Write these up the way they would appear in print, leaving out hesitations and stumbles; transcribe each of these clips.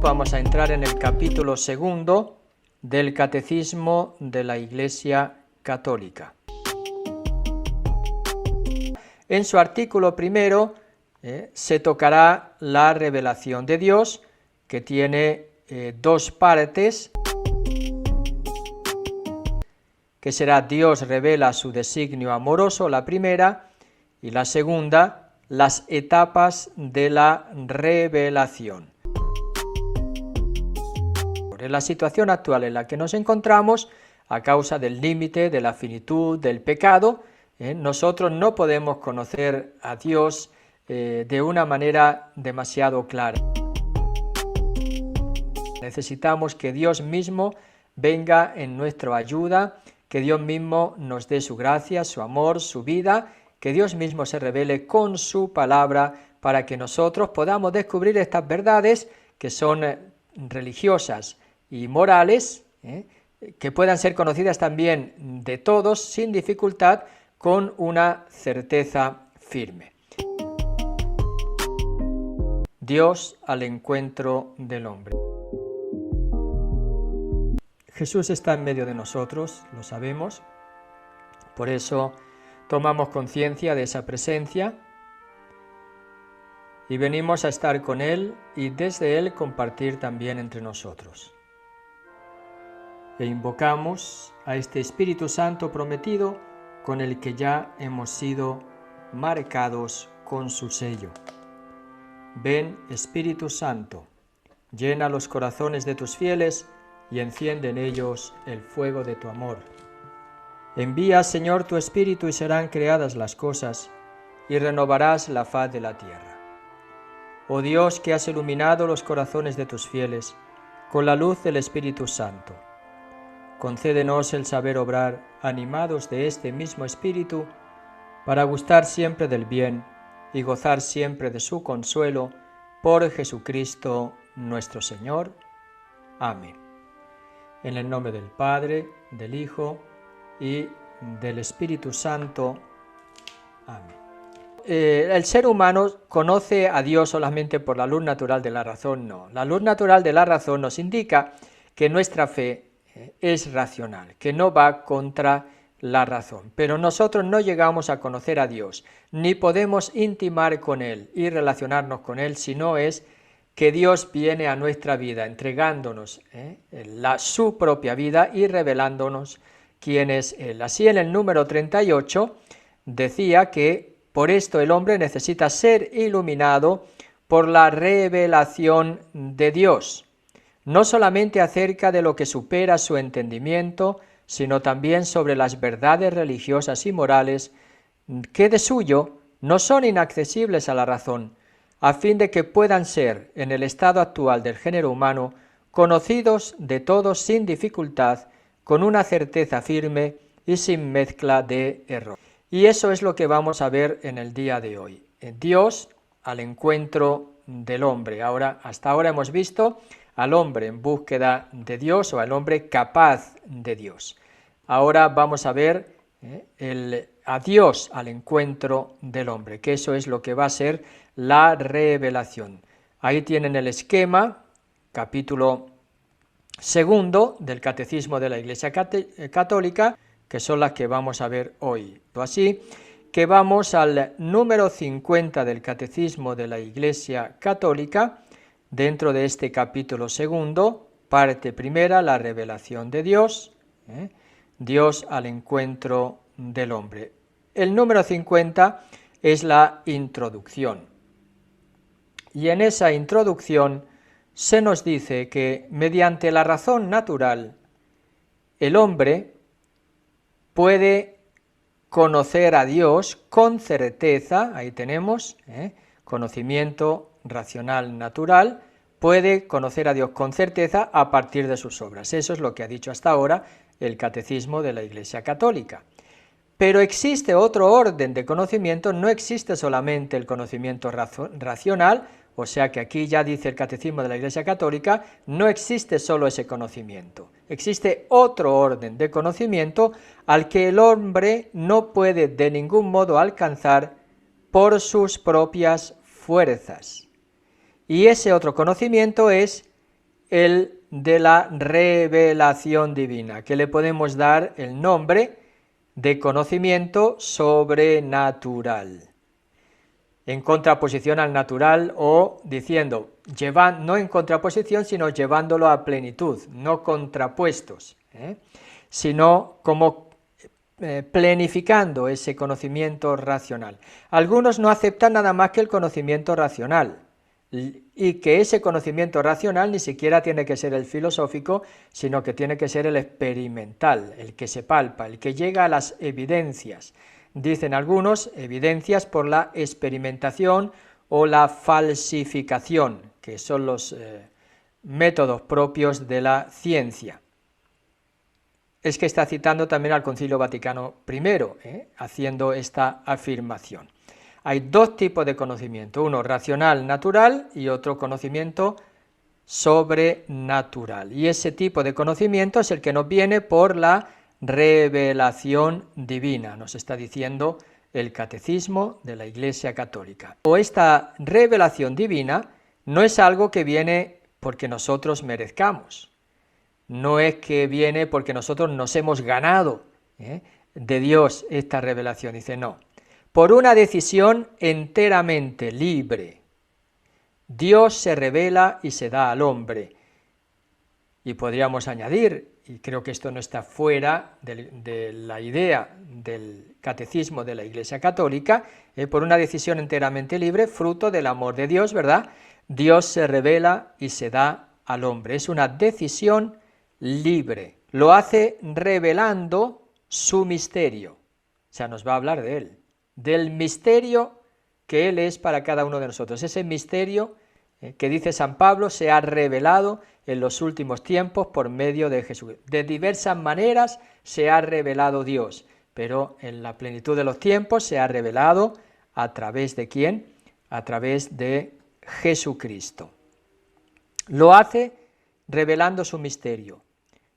vamos a entrar en el capítulo 2 del Catecismo de la Iglesia Católica. En su artículo 1 se tocará la revelación de Dios, que tiene dos partes, que será Dios revela su designio amoroso, la primera, y la segunda, las etapas de la revelación. En la situación actual en la que nos encontramos, a causa del límite, de la finitud, del pecado, nosotros no podemos conocer a Dios de una manera demasiado clara. Necesitamos que Dios mismo venga en nuestra ayuda, que Dios mismo nos dé su gracia, su amor, su vida, que Dios mismo se revele con su palabra para que nosotros podamos descubrir estas verdades que son religiosas y morales, que puedan ser conocidas también de todos sin dificultad, con una certeza firme. Dios al encuentro del hombre. Jesús está en medio de nosotros, lo sabemos, por eso tomamos conciencia de esa presencia y venimos a estar con Él y desde Él compartir también entre nosotros. E invocamos a este Espíritu Santo prometido con el que ya hemos sido marcados con su sello. Ven, Espíritu Santo, llena los corazones de tus fieles y enciende en ellos el fuego de tu amor. Envía, Señor, tu Espíritu y serán creadas las cosas, y renovarás la faz de la tierra. Oh Dios, que has iluminado los corazones de tus fieles con la luz del Espíritu Santo, concédenos el saber obrar, animados de este mismo Espíritu, para gustar siempre del bien y gozar siempre de su consuelo, por Jesucristo nuestro Señor. Amén. En el nombre del Padre, del Hijo y del Espíritu Santo. Amén. El ser humano conoce a Dios solamente por la luz natural de la razón. No, la luz natural de la razón nos indica que nuestra fe es racional, que no va contra la razón. Pero nosotros no llegamos a conocer a Dios, ni podemos intimar con Él y relacionarnos con Él, si no es que Dios viene a nuestra vida entregándonos su propia vida y revelándonos quién es Él. Así en el número 38 decía que por esto el hombre necesita ser iluminado por la revelación de Dios, no solamente acerca de lo que supera su entendimiento, sino también sobre las verdades religiosas y morales que de suyo no son inaccesibles a la razón, a fin de que puedan ser, en el estado actual del género humano, conocidos de todos sin dificultad, con una certeza firme y sin mezcla de error. Y eso es lo que vamos a ver en el día de hoy. Dios al encuentro del hombre. Hasta ahora hemos visto al hombre en búsqueda de Dios o al hombre capaz de Dios. Ahora vamos a ver a Dios al encuentro del hombre, que eso es lo que va a ser la revelación. Ahí tienen el esquema, capítulo 2 del Catecismo de la Iglesia Católica, que son las que vamos a ver hoy. Así que vamos al número 50 del Catecismo de la Iglesia Católica, dentro de este capítulo 2, parte primera, la revelación de Dios, Dios al encuentro del hombre. El número 50 es la introducción. Y en esa introducción se nos dice que mediante la razón natural el hombre puede conocer a Dios con certeza, ahí tenemos, conocimiento racional natural, puede conocer a Dios con certeza a partir de sus obras. Eso es lo que ha dicho hasta ahora el Catecismo de la Iglesia Católica. Pero existe otro orden de conocimiento, no existe solamente el conocimiento racional, o sea que aquí ya dice el Catecismo de la Iglesia Católica, no existe solo ese conocimiento, existe otro orden de conocimiento al que el hombre no puede de ningún modo alcanzar por sus propias fuerzas. Y ese otro conocimiento es el de la revelación divina, que le podemos dar el nombre de conocimiento sobrenatural, en contraposición al natural, o diciendo, no en contraposición, sino llevándolo a plenitud, no contrapuestos, sino como plenificando ese conocimiento racional. Algunos no aceptan nada más que el conocimiento racional, y que ese conocimiento racional ni siquiera tiene que ser el filosófico, sino que tiene que ser el experimental, el que se palpa, el que llega a las evidencias. Dicen algunos, evidencias por la experimentación o la falsificación, que son los métodos propios de la ciencia. Es que está citando también al Concilio Vaticano I, haciendo esta afirmación. Hay dos tipos de conocimiento, uno racional, natural, y otro conocimiento sobrenatural. Y ese tipo de conocimiento es el que nos viene por la revelación divina, nos está diciendo el Catecismo de la Iglesia Católica. O esta revelación divina no es algo que viene porque nosotros merezcamos, no es que viene porque nosotros nos hemos ganado de Dios esta revelación, dice no. Por una decisión enteramente libre, Dios se revela y se da al hombre. Y podríamos añadir, y creo que esto no está fuera de la idea del Catecismo de la Iglesia Católica, por una decisión enteramente libre, fruto del amor de Dios, ¿verdad? Dios se revela y se da al hombre. Es una decisión libre. Lo hace revelando su misterio. O sea, nos va a hablar de él, del misterio que Él es para cada uno de nosotros. Ese misterio que dice San Pablo se ha revelado en los últimos tiempos por medio de Jesús. De diversas maneras se ha revelado Dios, pero en la plenitud de los tiempos se ha revelado a través de ¿quién? A través de Jesucristo. Lo hace revelando su misterio.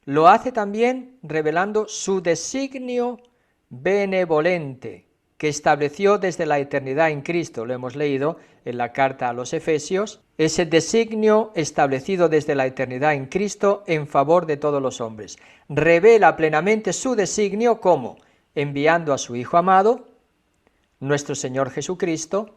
Lo hace también revelando su designio benevolente, que estableció desde la eternidad en Cristo, lo hemos leído en la carta a los Efesios, ese designio establecido desde la eternidad en Cristo en favor de todos los hombres. Revela plenamente su designio como enviando a su Hijo amado, nuestro Señor Jesucristo,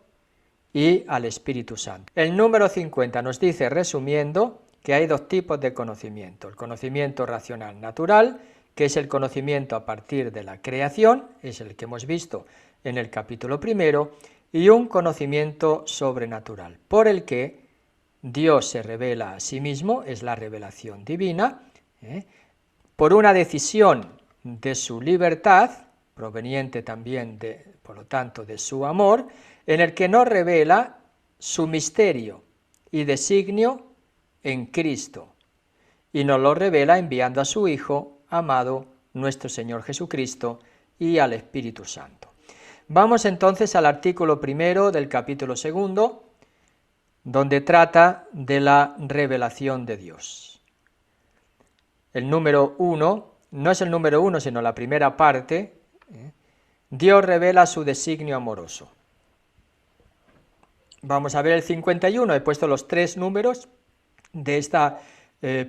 y al Espíritu Santo. El número 50 nos dice, resumiendo, que hay dos tipos de conocimiento: el conocimiento racional natural, que es el conocimiento a partir de la creación, es el que hemos visto en el capítulo primero, y un conocimiento sobrenatural, por el que Dios se revela a sí mismo, es la revelación divina, por una decisión de su libertad, proveniente también, por lo tanto, de su amor, en el que nos revela su misterio y designio en Cristo, y nos lo revela enviando a su Hijo amado, nuestro Señor Jesucristo, y al Espíritu Santo. Vamos entonces al artículo primero del capítulo segundo, donde trata de la revelación de Dios. El número 1, no es el número 1, sino la primera parte, Dios revela su designio amoroso. Vamos a ver el 51, he puesto los tres números de esta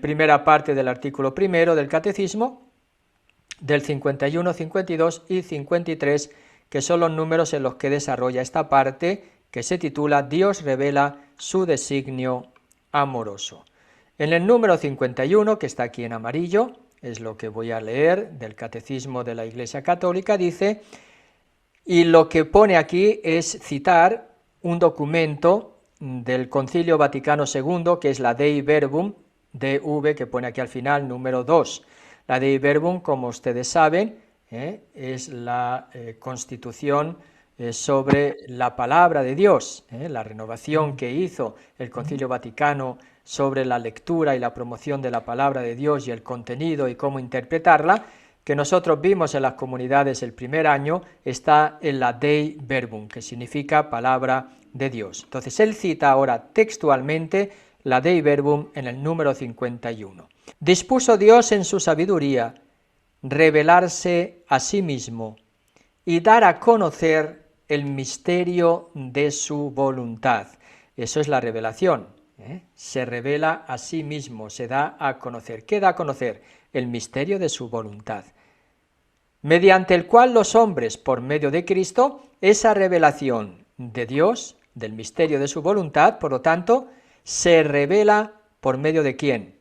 primera parte del artículo primero del Catecismo, del 51, 52 y 53, que son los números en los que desarrolla esta parte que se titula Dios revela su designio amoroso. En el número 51, que está aquí en amarillo, es lo que voy a leer del Catecismo de la Iglesia Católica, dice, y lo que pone aquí es citar un documento del Concilio Vaticano II, que es la Dei Verbum, DV, que pone aquí al final, número 2. La Dei Verbum, como ustedes saben, es la constitución sobre la palabra de Dios, la renovación que hizo el Concilio Vaticano sobre la lectura y la promoción de la palabra de Dios y el contenido y cómo interpretarla, que nosotros vimos en las comunidades el primer año, está en la Dei Verbum, que significa palabra de Dios. Entonces él cita ahora textualmente la Dei Verbum en el número 51. Dispuso Dios en su sabiduría revelarse a sí mismo y dar a conocer el misterio de su voluntad. Eso es la revelación, Se revela a sí mismo, se da a conocer. ¿Qué da a conocer? El misterio de su voluntad, mediante el cual los hombres, por medio de Cristo, esa revelación de Dios, del misterio de su voluntad, por lo tanto, se revela por medio de ¿quién?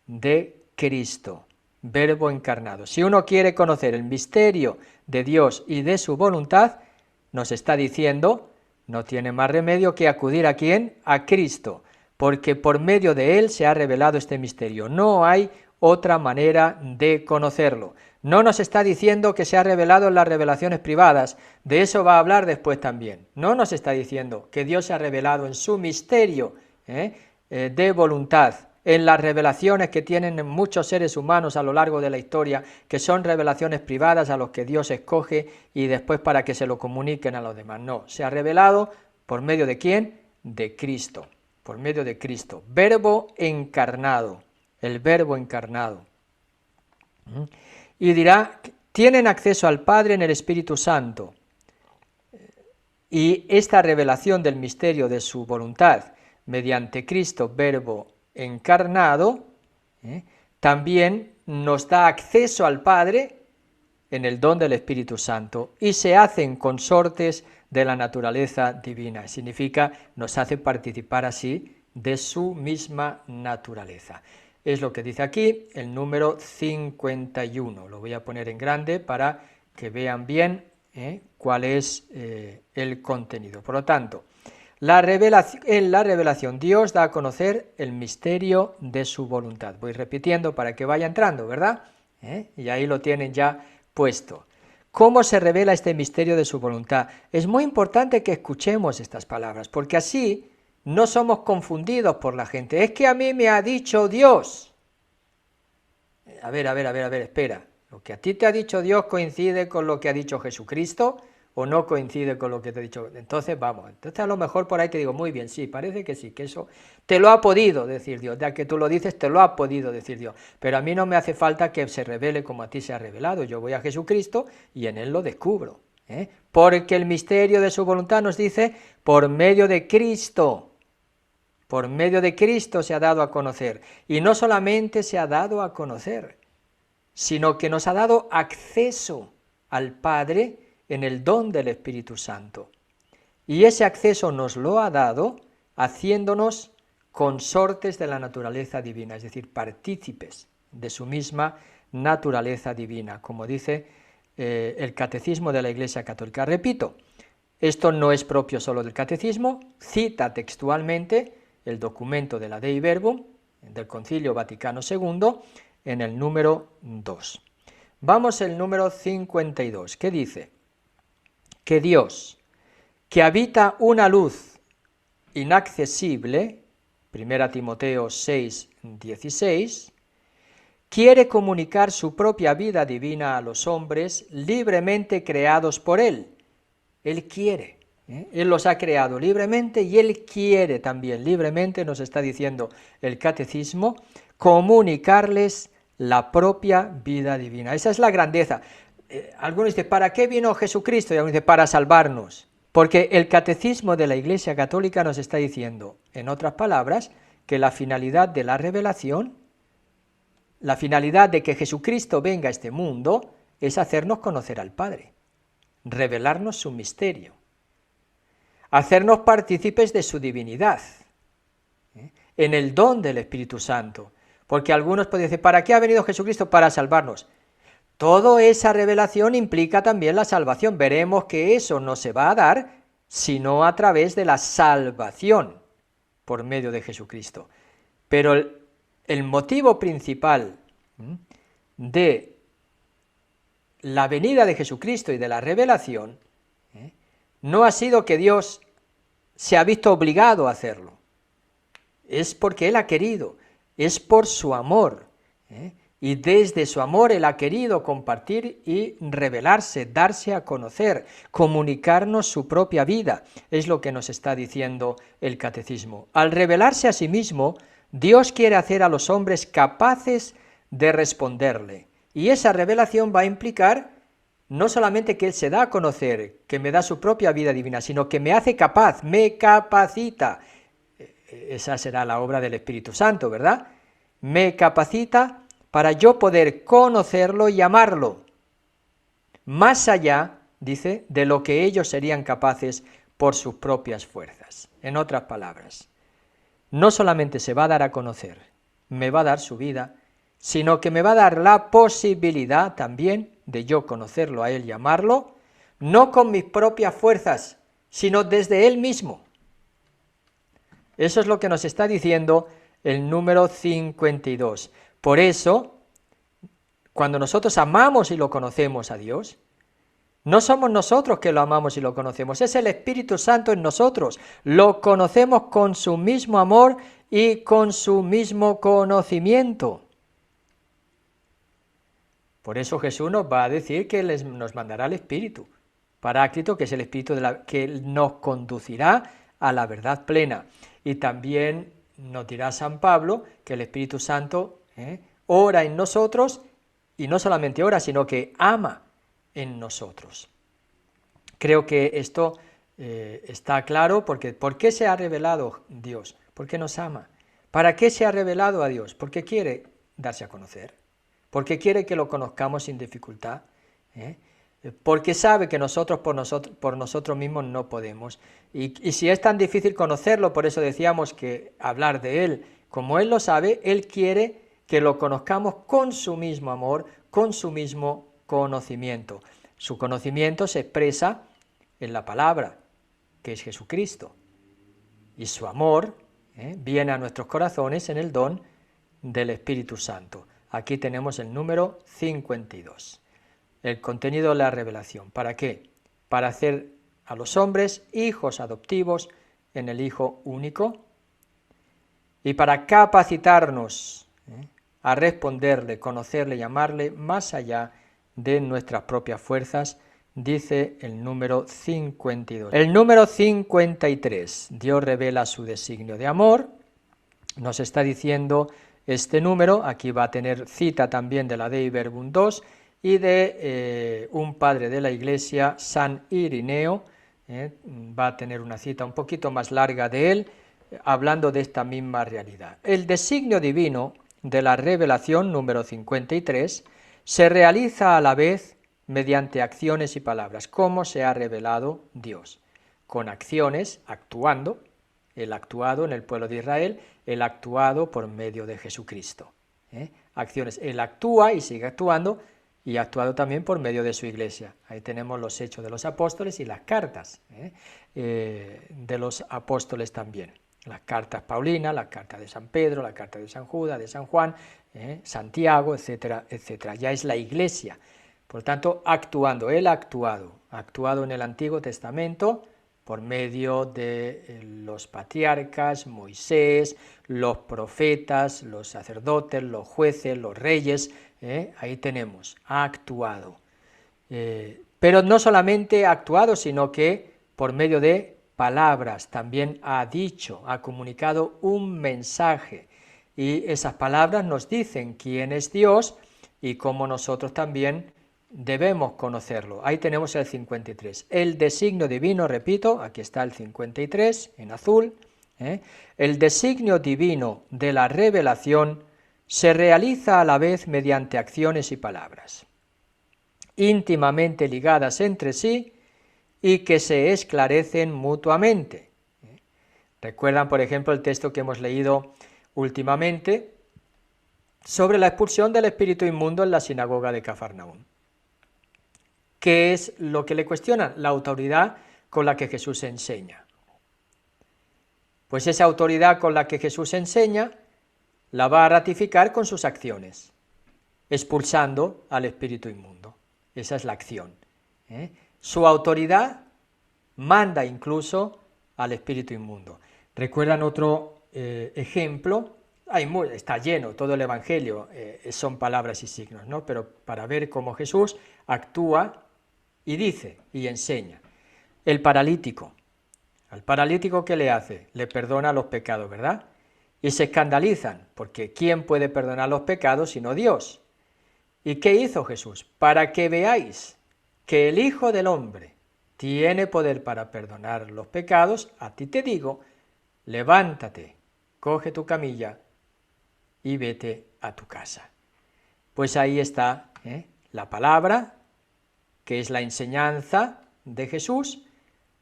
De Cristo, Verbo encarnado. Si uno quiere conocer el misterio de Dios y de su voluntad, nos está diciendo, no tiene más remedio que acudir ¿a quién? A Cristo, porque por medio de Él se ha revelado este misterio. No hay otra manera de conocerlo. No nos está diciendo que se ha revelado en las revelaciones privadas, de eso va a hablar después también. No nos está diciendo que Dios se ha revelado en su misterio de voluntad, en las revelaciones que tienen muchos seres humanos a lo largo de la historia, que son revelaciones privadas a los que Dios escoge y después para que se lo comuniquen a los demás. No, se ha revelado por medio de ¿quién? De Cristo, por medio de Cristo. Verbo encarnado, el Verbo encarnado. Y dirá, tienen acceso al Padre en el Espíritu Santo. Y esta revelación del misterio de su voluntad, mediante Cristo, Verbo encarnado, también nos da acceso al Padre en el don del Espíritu Santo y se hacen consortes de la naturaleza divina. Significa, nos hace participar así de su misma naturaleza. Es lo que dice aquí el número 51. Lo voy a poner en grande para que vean bien cuál es el contenido. Por lo tanto, en la revelación Dios da a conocer el misterio de su voluntad. Voy repitiendo para que vaya entrando, ¿verdad? Y ahí lo tienen ya puesto. ¿Cómo se revela este misterio de su voluntad? Es muy importante que escuchemos estas palabras, porque así no somos confundidos por la gente. Es que a mí me ha dicho Dios. A ver, espera. ¿Lo que a ti te ha dicho Dios coincide con lo que ha dicho Jesucristo o no coincide con lo que te ha dicho? Entonces a lo mejor por ahí te digo, muy bien, sí, parece que sí, que eso te lo ha podido decir Dios, ya que tú lo dices, te lo ha podido decir Dios, pero a mí no me hace falta que se revele como a ti se ha revelado, yo voy a Jesucristo y en Él lo descubro, porque el misterio de su voluntad nos dice, por medio de Cristo se ha dado a conocer, y no solamente se ha dado a conocer, sino que nos ha dado acceso al Padre en el don del Espíritu Santo. Y ese acceso nos lo ha dado haciéndonos consortes de la naturaleza divina, es decir, partícipes de su misma naturaleza divina, como dice el Catecismo de la Iglesia Católica. Repito, esto no es propio solo del Catecismo, cita textualmente el documento de la Dei Verbum del Concilio Vaticano II en el número 2. Vamos al número 52, que dice que Dios, que habita una luz inaccesible, 1 Timoteo 6, 16, quiere comunicar su propia vida divina a los hombres libremente creados por Él. Él quiere, Él los ha creado libremente y Él quiere también libremente, nos está diciendo el Catecismo, comunicarles la propia vida divina. Esa es la grandeza. Algunos dicen, ¿para qué vino Jesucristo? Y algunos dicen, para salvarnos. Porque el Catecismo de la Iglesia Católica nos está diciendo, en otras palabras, que la finalidad de la revelación, la finalidad de que Jesucristo venga a este mundo, es hacernos conocer al Padre, revelarnos su misterio, hacernos partícipes de su divinidad, en el don del Espíritu Santo. Porque algunos pueden decir, ¿para qué ha venido Jesucristo? Para salvarnos. Toda esa revelación implica también la salvación. Veremos que eso no se va a dar sino a través de la salvación por medio de Jesucristo. Pero el motivo principal de la venida de Jesucristo y de la revelación no ha sido que Dios se ha visto obligado a hacerlo. Es porque Él ha querido. Es por su amor, y desde su amor Él ha querido compartir y revelarse, darse a conocer, comunicarnos su propia vida, es lo que nos está diciendo el Catecismo. Al revelarse a sí mismo, Dios quiere hacer a los hombres capaces de responderle, y esa revelación va a implicar no solamente que Él se da a conocer, que me da su propia vida divina, sino que me hace capaz, me capacita. esa será la obra del Espíritu Santo, ¿verdad? Me capacita para yo poder conocerlo y amarlo, más allá, dice, de lo que ellos serían capaces por sus propias fuerzas. En otras palabras, no solamente se va a dar a conocer, me va a dar su vida, sino que me va a dar la posibilidad también de yo conocerlo a Él y amarlo, no con mis propias fuerzas, sino desde Él mismo. Eso es lo que nos está diciendo el número 52. Por eso, cuando nosotros amamos y lo conocemos a Dios, no somos nosotros que lo amamos y lo conocemos, es el Espíritu Santo en nosotros. Lo conocemos con su mismo amor y con su mismo conocimiento. Por eso Jesús nos va a decir que nos mandará el Espíritu Paráclito, que es el Espíritu que nos conducirá a la verdad plena. Y también nos dirá San Pablo que el Espíritu Santo ora en nosotros, y no solamente ora, sino que ama en nosotros. Creo que esto está claro, porque ¿por qué se ha revelado Dios? Porque nos ama. ¿Para qué se ha revelado a Dios? Porque quiere darse a conocer, porque quiere que lo conozcamos sin dificultad, porque sabe que nosotros por nosotros mismos no podemos. Y si es tan difícil conocerlo, por eso decíamos que hablar de Él, como Él lo sabe, Él quiere que lo conozcamos con su mismo amor, con su mismo conocimiento. Su conocimiento se expresa en la palabra, que es Jesucristo, y su amor viene a nuestros corazones en el don del Espíritu Santo. Aquí tenemos el número 52, el contenido de la revelación. ¿Para qué? Para hacer a los hombres hijos adoptivos en el Hijo único, y para capacitarnos a responderle, conocerle y amarle más allá de nuestras propias fuerzas, dice el número 52. El número 53, Dios revela su designio de amor, nos está diciendo este número, aquí va a tener cita también de la Dei Verbum 2 y de un padre de la Iglesia, San Irineo, va a tener una cita un poquito más larga de él, hablando de esta misma realidad. El designio divino de la revelación, número 53, se realiza a la vez mediante acciones y palabras. ¿Cómo se ha revelado Dios? Con acciones, actuando, Él ha actuado en el pueblo de Israel, Él ha actuado por medio de Jesucristo. Acciones, Él actúa y sigue actuando, y ha actuado también por medio de su Iglesia. Ahí tenemos los hechos de los apóstoles y las cartas de los apóstoles también. Las cartas paulinas, las cartas de San Pedro, la carta de San Judas, de San Juan, Santiago, etcétera, etcétera. Ya es la Iglesia. Por tanto, actuando, Él ha actuado en el Antiguo Testamento por medio de los patriarcas, Moisés, los profetas, los sacerdotes, los jueces, los reyes, ahí tenemos, ha actuado. Pero no solamente ha actuado, sino que por medio de palabras también ha dicho, ha comunicado un mensaje, y esas palabras nos dicen quién es Dios y cómo nosotros también debemos conocerlo. Ahí tenemos el 53. El designio divino, repito, aquí está el 53 en azul. El designio divino de la revelación se realiza a la vez mediante acciones y palabras, íntimamente ligadas entre sí y que se esclarecen mutuamente. Recuerdan, por ejemplo, el texto que hemos leído últimamente sobre la expulsión del espíritu inmundo en la sinagoga de Cafarnaún. ¿Qué es lo que le cuestionan? La autoridad con la que Jesús enseña. Pues esa autoridad con la que Jesús enseña la va a ratificar con sus acciones, expulsando al espíritu inmundo. Esa es la acción. Su autoridad manda incluso al espíritu inmundo. ¿Recuerdan otro ejemplo? Está lleno, todo el Evangelio son palabras y signos, ¿no? Pero para ver cómo Jesús actúa y dice y enseña. El paralítico. Al paralítico, ¿qué le hace? Le perdona los pecados, ¿verdad? Y se escandalizan, porque ¿quién puede perdonar los pecados sino Dios? ¿Y qué hizo Jesús? Para que veáis que el Hijo del Hombre tiene poder para perdonar los pecados, a ti te digo, levántate, coge tu camilla y vete a tu casa. Pues ahí está la palabra, que es la enseñanza de Jesús.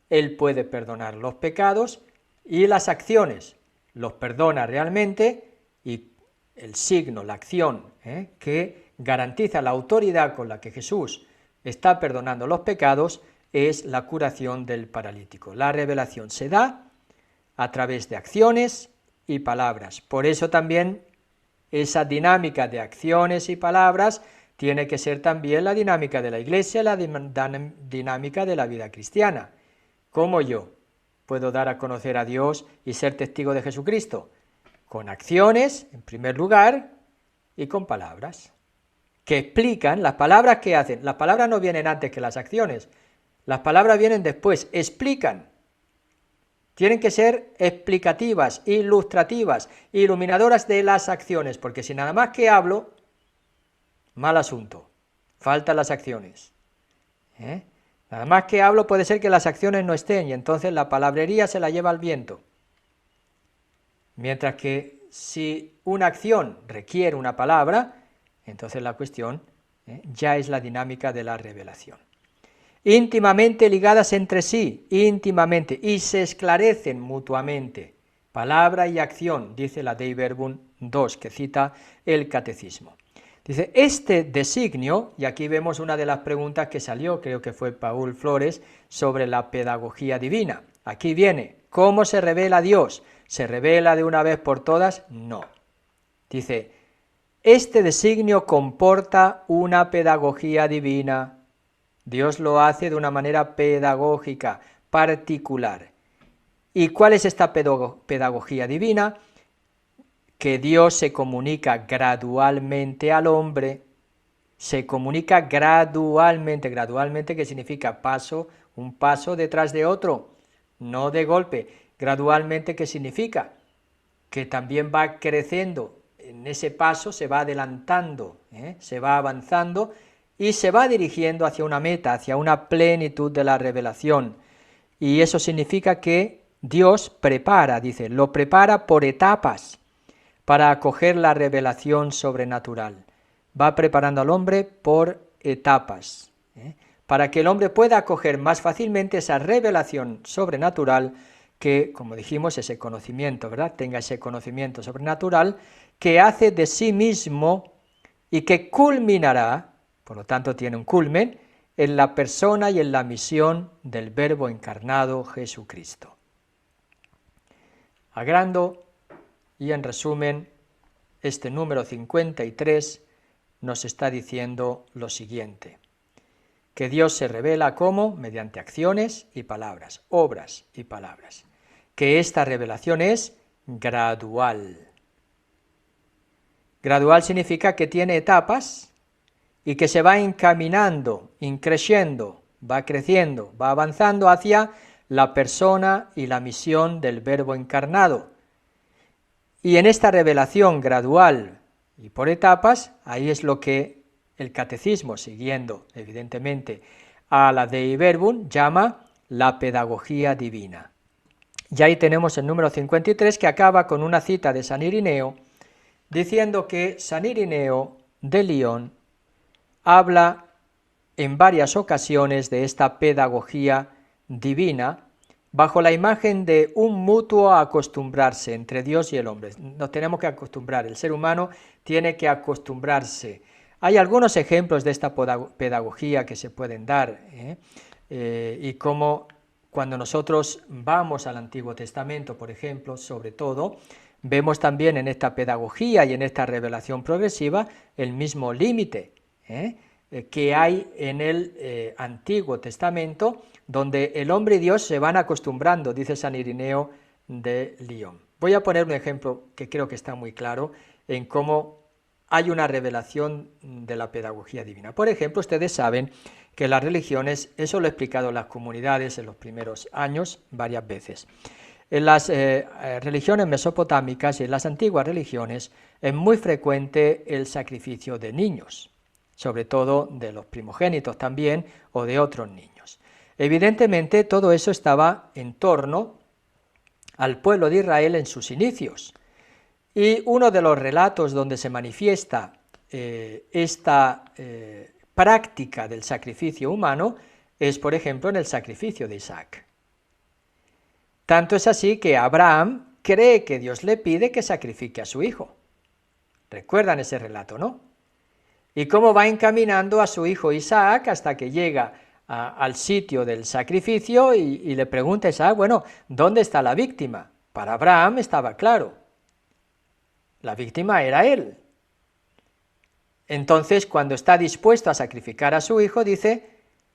Él puede perdonar los pecados y las acciones, los perdona realmente, y el signo, la acción que garantiza la autoridad con la que Jesús está perdonando los pecados es la curación del paralítico. La revelación se da a través de acciones y palabras. Por eso también esa dinámica de acciones y palabras tiene que ser también la dinámica de la Iglesia, la dinámica de la vida cristiana. ¿Cómo yo puedo dar a conocer a Dios y ser testigo de Jesucristo? Con acciones, en primer lugar, y con palabras, que explican, las palabras que hacen. Las palabras no vienen antes que las acciones, las palabras vienen después, explican. Tienen que ser explicativas, ilustrativas, iluminadoras de las acciones, porque si nada más que hablo, mal asunto, faltan las acciones. Nada más que hablo puede ser que las acciones no estén, y entonces la palabrería se la lleva al viento. Mientras que si una acción requiere una palabra, entonces la cuestión ya es la dinámica de la revelación. Íntimamente ligadas entre sí, íntimamente, y se esclarecen mutuamente. Palabra y acción, dice la Dei Verbum 2, que cita el Catecismo. Dice, este designio, y aquí vemos una de las preguntas que salió, creo que fue Paul Flores, sobre la pedagogía divina. Aquí viene, ¿cómo se revela Dios? ¿Se revela de una vez por todas? No. Dice, este designio comporta una pedagogía divina. Dios lo hace de una manera pedagógica, particular. ¿Y cuál es esta pedagogía divina? Que Dios se comunica gradualmente al hombre, se comunica gradualmente, que significa un paso detrás de otro, no de golpe. Gradualmente, ¿qué significa? Que también va creciendo, en ese paso se va adelantando, se va avanzando y se va dirigiendo hacia una meta, hacia una plenitud de la revelación. Y eso significa que Dios prepara, dice, lo prepara por etapas para acoger la revelación sobrenatural. Va preparando al hombre por etapas, para que el hombre pueda acoger más fácilmente esa revelación sobrenatural que, como dijimos, ese conocimiento, ¿verdad? Tenga ese conocimiento sobrenatural que hace de sí mismo y que culminará, por lo tanto tiene un culmen, en la persona y en la misión del Verbo encarnado Jesucristo. Agrando y en resumen, este número 53 nos está diciendo lo siguiente, que Dios se revela ¿cómo? Mediante acciones y palabras, obras y palabras, que esta revelación es gradual. Gradual significa que tiene etapas y que se va encaminando, increciendo, va creciendo, va avanzando hacia la persona y la misión del Verbo encarnado. Y en esta revelación gradual y por etapas, ahí es lo que el Catecismo, siguiendo evidentemente a la Dei Verbum, llama la pedagogía divina. Y ahí tenemos el número 53 que acaba con una cita de San Irineo, diciendo que San Irineo de Lyon habla en varias ocasiones de esta pedagogía divina, bajo la imagen de un mutuo acostumbrarse entre Dios y el hombre. Nos tenemos que acostumbrar, el ser humano tiene que acostumbrarse. Hay algunos ejemplos de esta pedagogía que se pueden dar, y cómo cuando nosotros vamos al Antiguo Testamento, por ejemplo, sobre todo, vemos también en esta pedagogía y en esta revelación progresiva el mismo límite que hay en el Antiguo Testamento, donde el hombre y Dios se van acostumbrando, dice San Irineo de Lyon. Voy a poner un ejemplo que creo que está muy claro en cómo hay una revelación de la pedagogía divina. Por ejemplo, ustedes saben que las religiones, eso lo he explicado en las comunidades en los primeros años varias veces. En las religiones mesopotámicas y en las antiguas religiones es muy frecuente el sacrificio de niños, sobre todo de los primogénitos también o de otros niños. Evidentemente todo eso estaba en torno al pueblo de Israel en sus inicios. Y uno de los relatos donde se manifiesta esta práctica del sacrificio humano es, por ejemplo, en el sacrificio de Isaac. Tanto es así que Abraham cree que Dios le pide que sacrifique a su hijo. ¿Recuerdan ese relato, no? Y cómo va encaminando a su hijo Isaac hasta que llega al sitio del sacrificio y le pregunta a Isaac, bueno, ¿dónde está la víctima? Para Abraham estaba claro, la víctima era él. Entonces, cuando está dispuesto a sacrificar a su hijo,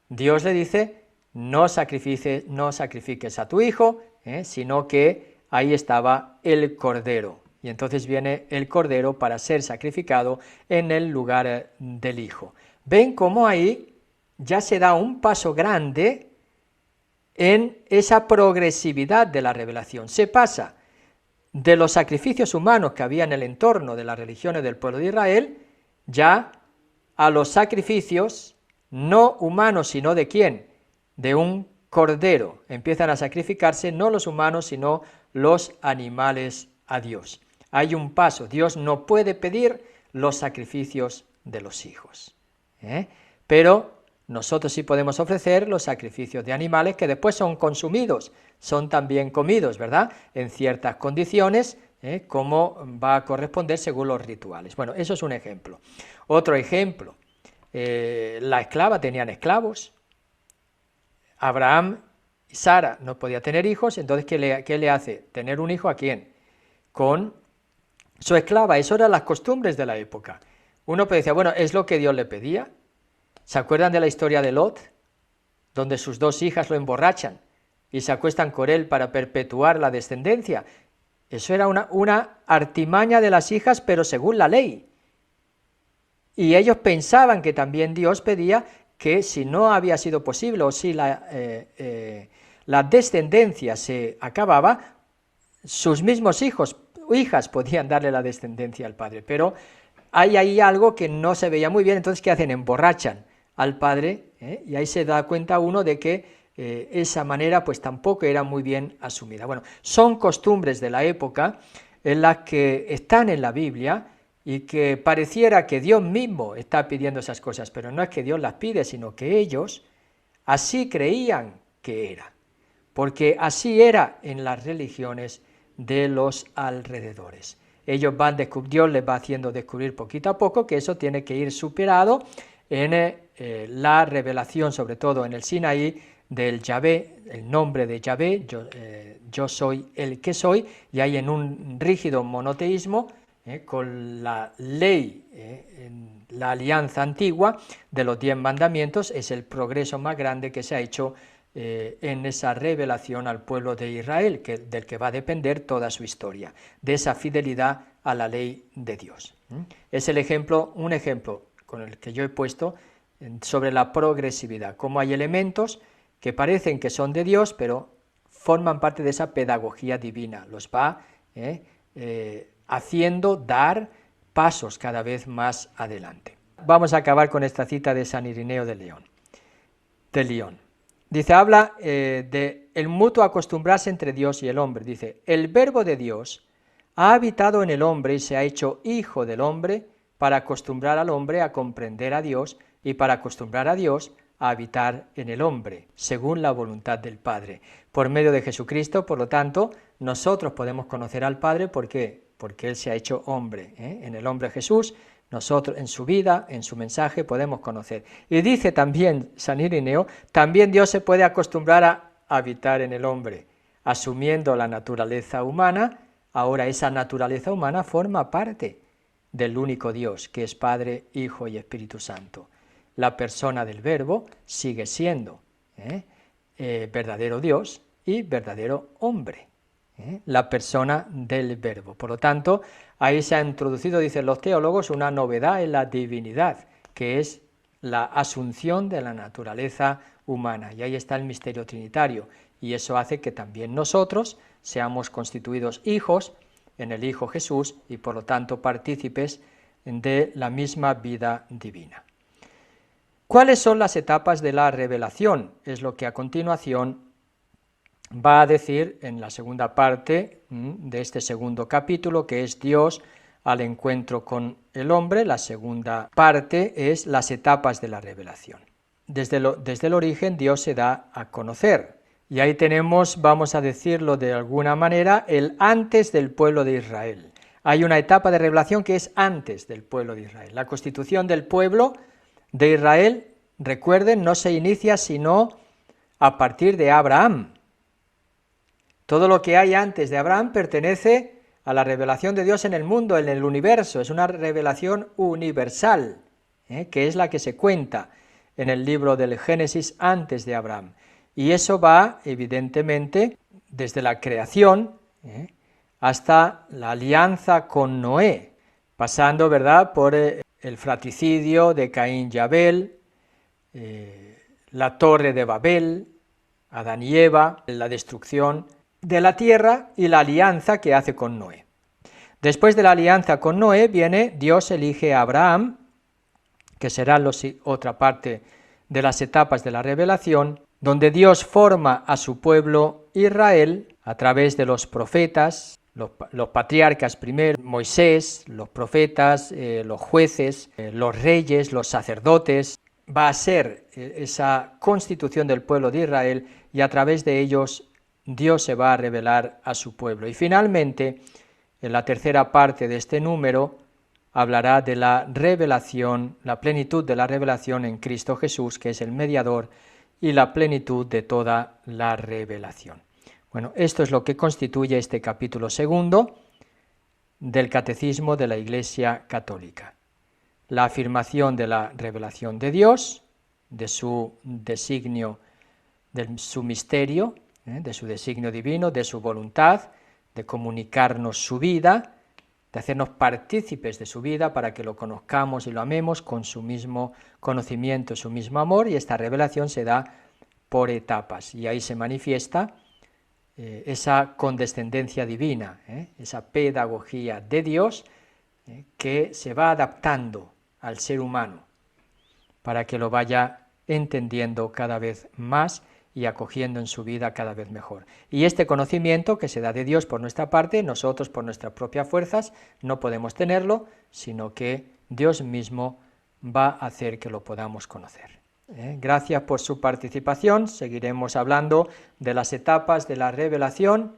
Dios le dice, no sacrifiques a tu hijo, sino que ahí estaba el cordero. Y entonces viene el cordero para ser sacrificado en el lugar del hijo. ¿Ven cómo ahí ya se da un paso grande en esa progresividad de la revelación? Se pasa de los sacrificios humanos que había en el entorno de las religiones del pueblo de Israel, ya a los sacrificios no humanos, sino ¿de quién? De un cordero. Empiezan a sacrificarse no los humanos, sino los animales a Dios. Hay un paso, Dios no puede pedir los sacrificios de los hijos, pero nosotros sí podemos ofrecer los sacrificios de animales que después son consumidos, son también comidos, ¿verdad?, en ciertas condiciones, como va a corresponder según los rituales. Bueno, eso es un ejemplo. Otro ejemplo, la esclava, tenían esclavos, Abraham y Sara no podían tener hijos, entonces ¿qué le hace? ¿Tener un hijo a quién? Con su esclava. Eso eran las costumbres de la época. Uno decía, bueno, es lo que Dios le pedía. ¿Se acuerdan de la historia de Lot? Donde sus dos hijas lo emborrachan y se acuestan con él para perpetuar la descendencia. Eso era una artimaña de las hijas, pero según la ley. Y ellos pensaban que también Dios pedía que si no había sido posible o si la descendencia se acababa, sus mismos hijos o hijas podían darle la descendencia al padre, pero hay ahí algo que no se veía muy bien. Entonces, ¿qué hacen? Emborrachan al padre, y ahí se da cuenta uno de que esa manera pues tampoco era muy bien asumida. Bueno, son costumbres de la época en las que están en la Biblia y que pareciera que Dios mismo está pidiendo esas cosas, pero no es que Dios las pide, sino que ellos así creían que era, porque así era en las religiones de los alrededores. Dios les va haciendo descubrir poquito a poco que eso tiene que ir superado en la revelación, sobre todo en el Sinaí, del Yahvé, el nombre de Yahvé, yo soy el que soy, y hay en un rígido monoteísmo, con la ley, en la alianza antigua de los 10 mandamientos, es el progreso más grande que se ha hecho en esa revelación al pueblo de Israel, del que va a depender toda su historia, de esa fidelidad a la ley de Dios. Es un ejemplo con el que yo he puesto sobre la progresividad, cómo hay elementos que parecen que son de Dios, pero forman parte de esa pedagogía divina, los va haciendo dar pasos cada vez más adelante. Vamos a acabar con esta cita de San Irineo de León. Dice, habla de el mutuo acostumbrarse entre Dios y el hombre. Dice, el verbo de Dios ha habitado en el hombre y se ha hecho hijo del hombre para acostumbrar al hombre a comprender a Dios y para acostumbrar a Dios a habitar en el hombre, según la voluntad del Padre. Por medio de Jesucristo, por lo tanto, nosotros podemos conocer al Padre. ¿Por qué? Porque Él se ha hecho hombre. En el hombre Jesús, nosotros en su vida, en su mensaje, podemos conocer. Y dice también San Irineo, también Dios se puede acostumbrar a habitar en el hombre, asumiendo la naturaleza humana. Ahora esa naturaleza humana forma parte del único Dios, que es Padre, Hijo y Espíritu Santo. La persona del Verbo sigue siendo verdadero Dios y verdadero hombre. La persona del Verbo. Por lo tanto, ahí se ha introducido, dicen los teólogos, una novedad en la divinidad, que es la asunción de la naturaleza humana. Y ahí está el misterio trinitario. Y eso hace que también nosotros seamos constituidos hijos en el Hijo Jesús y por lo tanto partícipes de la misma vida divina. ¿Cuáles son las etapas de la revelación? Es lo que a continuación va a decir en la segunda parte de este segundo capítulo, que es Dios al encuentro con el hombre. La segunda parte es las etapas de la revelación. Desde el origen Dios se da a conocer. Y ahí tenemos, vamos a decirlo de alguna manera, el antes del pueblo de Israel. Hay una etapa de revelación que es antes del pueblo de Israel. La constitución del pueblo de Israel, recuerden, no se inicia sino a partir de Abraham. Todo lo que hay antes de Abraham pertenece a la revelación de Dios en el mundo, en el universo. Es una revelación universal, que es la que se cuenta en el libro del Génesis antes de Abraham. Y eso va, evidentemente, desde la creación hasta la alianza con Noé, pasando, ¿verdad?, por el fratricidio de Caín y Abel, la torre de Babel, Adán y Eva, la destrucción de la tierra y la alianza que hace con Noé. Después de la alianza con Noé viene, Dios elige a Abraham, que será otra parte de las etapas de la revelación, donde Dios forma a su pueblo Israel a través de los profetas, los patriarcas primero, Moisés, los profetas, los jueces, los reyes, los sacerdotes. Va a ser esa constitución del pueblo de Israel y a través de ellos Dios se va a revelar a su pueblo. Y finalmente, en la tercera parte de este número, hablará de la revelación, la plenitud de la revelación en Cristo Jesús, que es el mediador, y la plenitud de toda la revelación. Bueno, esto es lo que constituye este capítulo segundo del Catecismo de la Iglesia Católica. La afirmación de la revelación de Dios, de su designio, de su misterio, de su designio divino, de su voluntad, de comunicarnos su vida, de hacernos partícipes de su vida para que lo conozcamos y lo amemos con su mismo conocimiento, su mismo amor, y esta revelación se da por etapas, y ahí se manifiesta esa condescendencia divina, esa pedagogía de Dios que se va adaptando al ser humano para que lo vaya entendiendo cada vez más y acogiendo en su vida cada vez mejor. Y este conocimiento que se da de Dios por nuestra parte, nosotros por nuestras propias fuerzas no podemos tenerlo, sino que Dios mismo va a hacer que lo podamos conocer. Gracias por su participación. Seguiremos hablando de las etapas de la revelación.